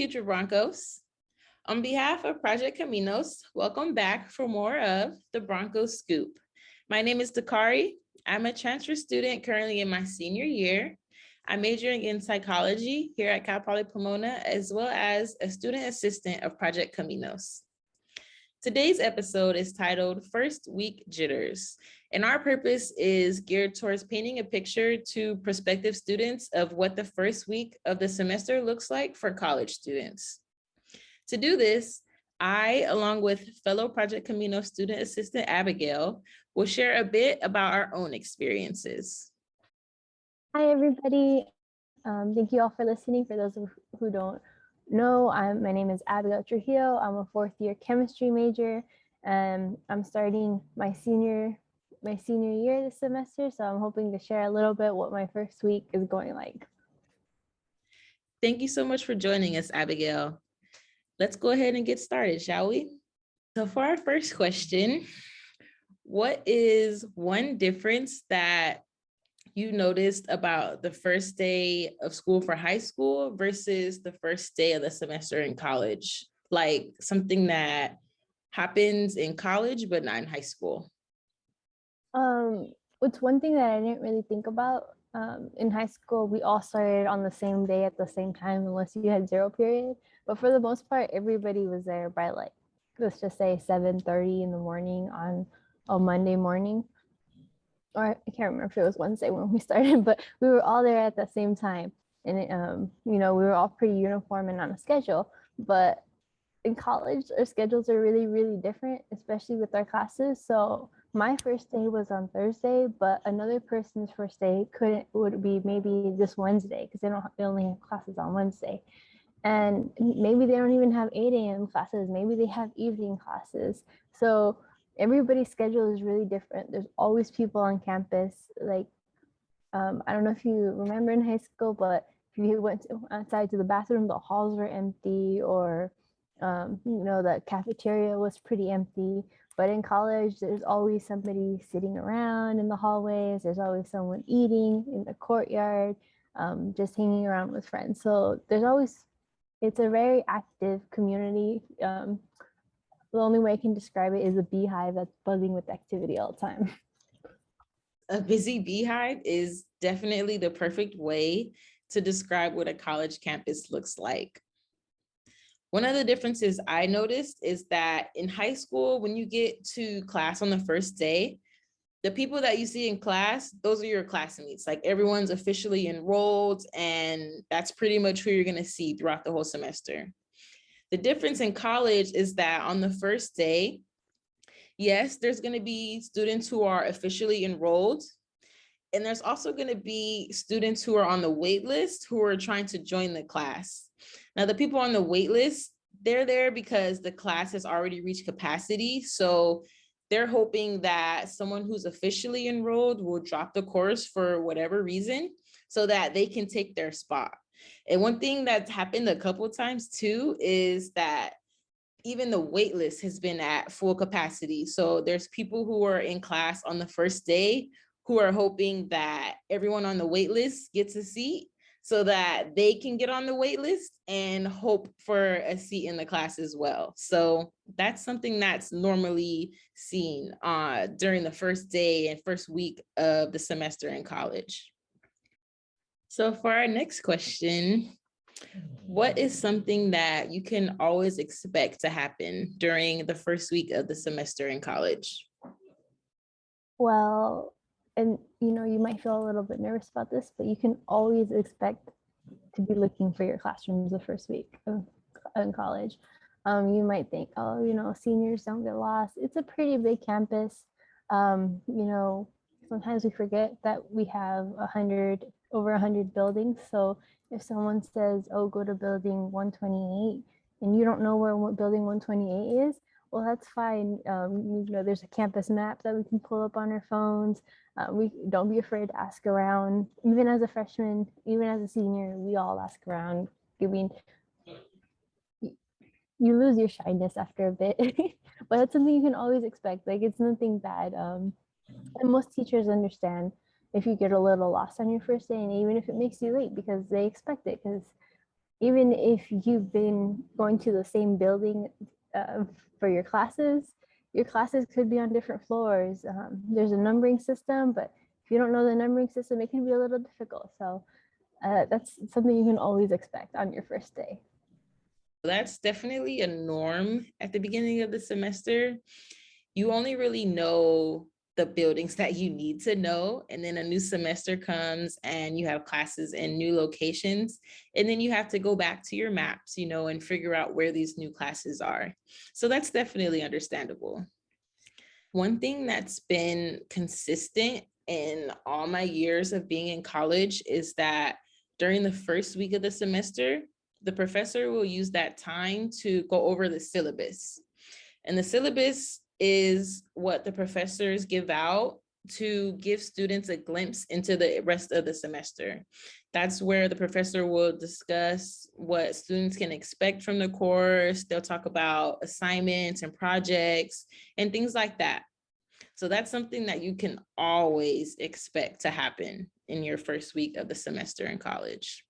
future Broncos. On behalf of Project Caminos, welcome back for more of the Broncos Scoop. My name is Dakari. I'm a transfer student currently in my senior year. I'm majoring in psychology here at Cal Poly Pomona, as well as a student assistant of Project Caminos. Today's episode is titled First Week Jitters, and our purpose is geared towards painting a picture to prospective students of what the first week of the semester looks like for college students. To do this, I, along with fellow Project Camino student assistant Abigail, will share a bit about our own experiences. Hi, everybody. Thank you all for listening. For those who don't know, my name is Abigail Trujillo. I'm a fourth year chemistry major, and I'm starting my senior year this semester. So I'm hoping to share a little bit what my first week is going like. Thank you so much for joining us, Abigail. Let's go ahead and get started, shall we? So for our first question, what is one difference that you noticed about the first day of school for high school versus the first day of the semester in college? Like something that happens in college, but not in high school. It's one thing that I didn't really think about. In high school, we all started on the same day at the same time, unless you had zero period. But for the most part, everybody was there by like, let's just say 7:30 in the morning on a Monday morning. Or I can't remember if it was Wednesday when we started, but we were all there at the same time. And, we were all pretty uniform and on a schedule. But in college, our schedules are really, really different, especially with our classes. So my first day was on Thursday, but another person's first day would be maybe this Wednesday, because they only have classes on Wednesday. And maybe they don't even have 8 a.m. classes. Maybe they have evening classes. So everybody's schedule is really different. There's always people on campus. Like, I don't know if you remember in high school, but if you went outside to the bathroom, the halls were empty, or, the cafeteria was pretty empty. But in college, there's always somebody sitting around in the hallways. There's always someone eating in the courtyard, just hanging around with friends. So it's a very active community. The only way I can describe it is a beehive that's buzzing with activity all the time. A busy beehive is definitely the perfect way to describe what a college campus looks like. One of the differences I noticed is that in high school, when you get to class on the first day, the people that you see in class, those are your classmates. Like everyone's officially enrolled, and that's pretty much who you're going to see throughout the whole semester. The difference in college is that on the first day, yes, there's going to be students who are officially enrolled, and there's also going to be students who are on the wait list who are trying to join the class. Now, the people on the wait list, they're there because the class has already reached capacity. So they're hoping that someone who's officially enrolled will drop the course for whatever reason so that they can take their spot. And one thing that's happened a couple of times too is that even the wait list has been at full capacity. So there's people who are in class on the first day who are hoping that everyone on the wait list gets a seat so that they can get on the wait list and hope for a seat in the class as well. So that's something that's normally seen during the first day and first week of the semester in college. So for our next question, what is something that you can always expect to happen during the first week of the semester in college? Well, and you might feel a little bit nervous about this, but you can always expect to be looking for your classrooms the first week in college. You might think, seniors don't get lost. It's a pretty big campus. Sometimes we forget that we have over 100 buildings. So if someone says, oh, go to building 128, and you don't know where building 128 is, well, that's fine. There's a campus map that we can pull up on our phones. We don't be afraid to ask around. Even as a freshman, even as a senior, we all ask around. I mean, you lose your shyness after a bit, but that's something you can always expect. Like, it's nothing bad. And most teachers understand if you get a little lost on your first day, and even if it makes you late, because they expect it, because even if you've been going to the same building for your classes could be on different floors. There's a numbering system, but if you don't know the numbering system, it can be a little difficult. So that's something you can always expect on your first day. That's definitely a norm at the beginning of the semester. You only really know the buildings that you need to know. And then a new semester comes and you have classes in new locations. And then you have to go back to your maps, and figure out where these new classes are. So that's definitely understandable. One thing that's been consistent in all my years of being in college is that during the first week of the semester, the professor will use that time to go over the syllabus. And the syllabus is what the professors give out to give students a glimpse into the rest of the semester. That's where the professor will discuss what students can expect from the course. They'll talk about assignments and projects and things like that. So that's something that you can always expect to happen in your first week of the semester in college.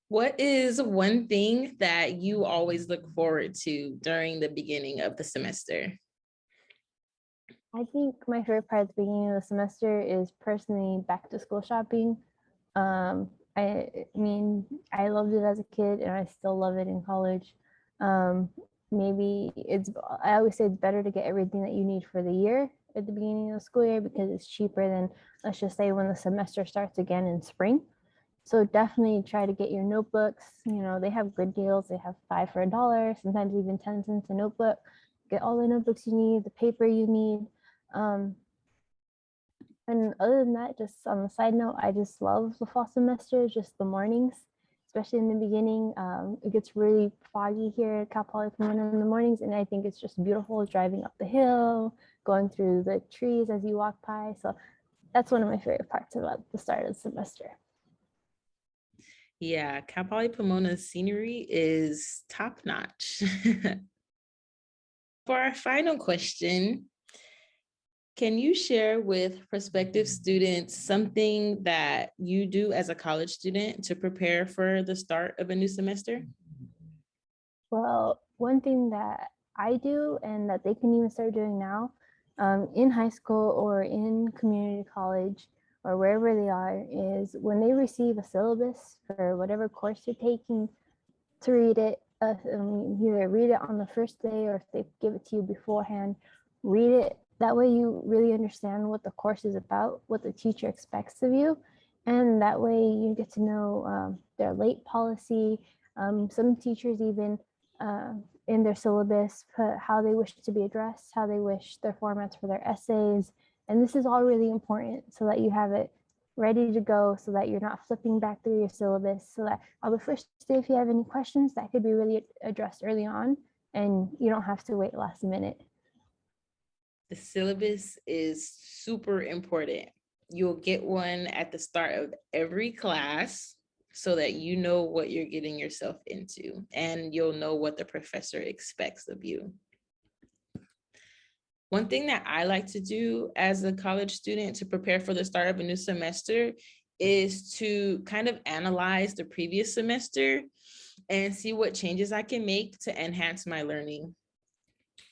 What is one thing that you always look forward to during the beginning of the semester? I think my favorite part at the beginning of the semester is personally back to school shopping. I mean, I loved it as a kid and I still love it in college. Maybe I always say it's better to get everything that you need for the year at the beginning of the school year because it's cheaper than, let's just say, when the semester starts again in spring. So definitely try to get your notebooks. They have good deals. They have 5 for $1, sometimes even 10 cents a notebook. Get all the notebooks you need, the paper you need. And other than that, just on the side note, I just love the fall semester, just the mornings, especially in the beginning. It gets really foggy here at Cal Poly Pomona in the mornings, and I think it's just beautiful driving up the hill, going through the trees as you walk by. So that's one of my favorite parts about the start of the semester. Yeah, Cal Poly Pomona's scenery is top notch. For our final question, can you share with prospective students something that you do as a college student to prepare for the start of a new semester? Well, one thing that I do and that they can even start doing now in high school or in community college or wherever they are is when they receive a syllabus for whatever course you're taking, to read it, either read it on the first day or if they give it to you beforehand, read it. That way you really understand what the course is about, what the teacher expects of you. And that way you get to know their late policy. Some teachers even in their syllabus put how they wish to be addressed, how they wish their formats for their essays. And this is all really important so that you have it ready to go so that you're not flipping back through your syllabus, so that on the first day, if you have any questions, that could be really addressed early on and you don't have to wait last minute. The syllabus is super important. You'll get one at the start of every class so that you know what you're getting yourself into and you'll know what the professor expects of you. One thing that I like to do as a college student to prepare for the start of a new semester is to kind of analyze the previous semester and see what changes I can make to enhance my learning.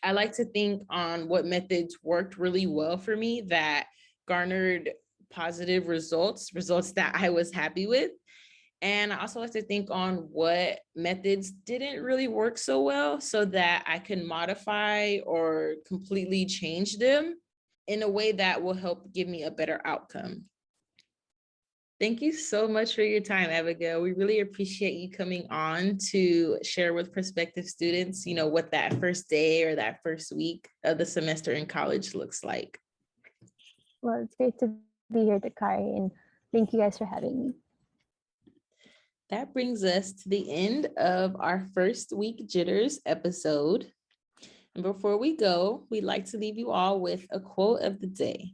I like to think on what methods worked really well for me that garnered positive results that I was happy with. And I also like to think on what methods didn't really work so well so that I can modify or completely change them in a way that will help give me a better outcome. Thank you so much for your time, Abigail. We really appreciate you coming on to share with prospective students, what that first day or that first week of the semester in college looks like. Well, it's great to be here, Dakari, and thank you guys for having me. That brings us to the end of our first week Jitters episode. And before we go, we'd like to leave you all with a quote of the day.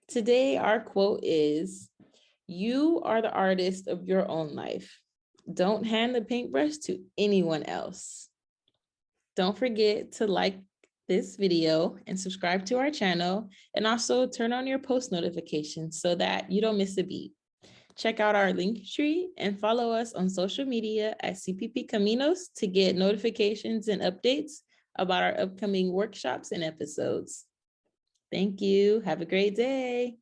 Today, our quote is, "You are the artist of your own life. Don't hand the paintbrush to anyone else." Don't forget to like this video and subscribe to our channel, and also turn on your post notifications so that you don't miss a beat. Check out our link tree and follow us on social media at CPP Caminos to get notifications and updates about our upcoming workshops and episodes. Thank you. Have a great day.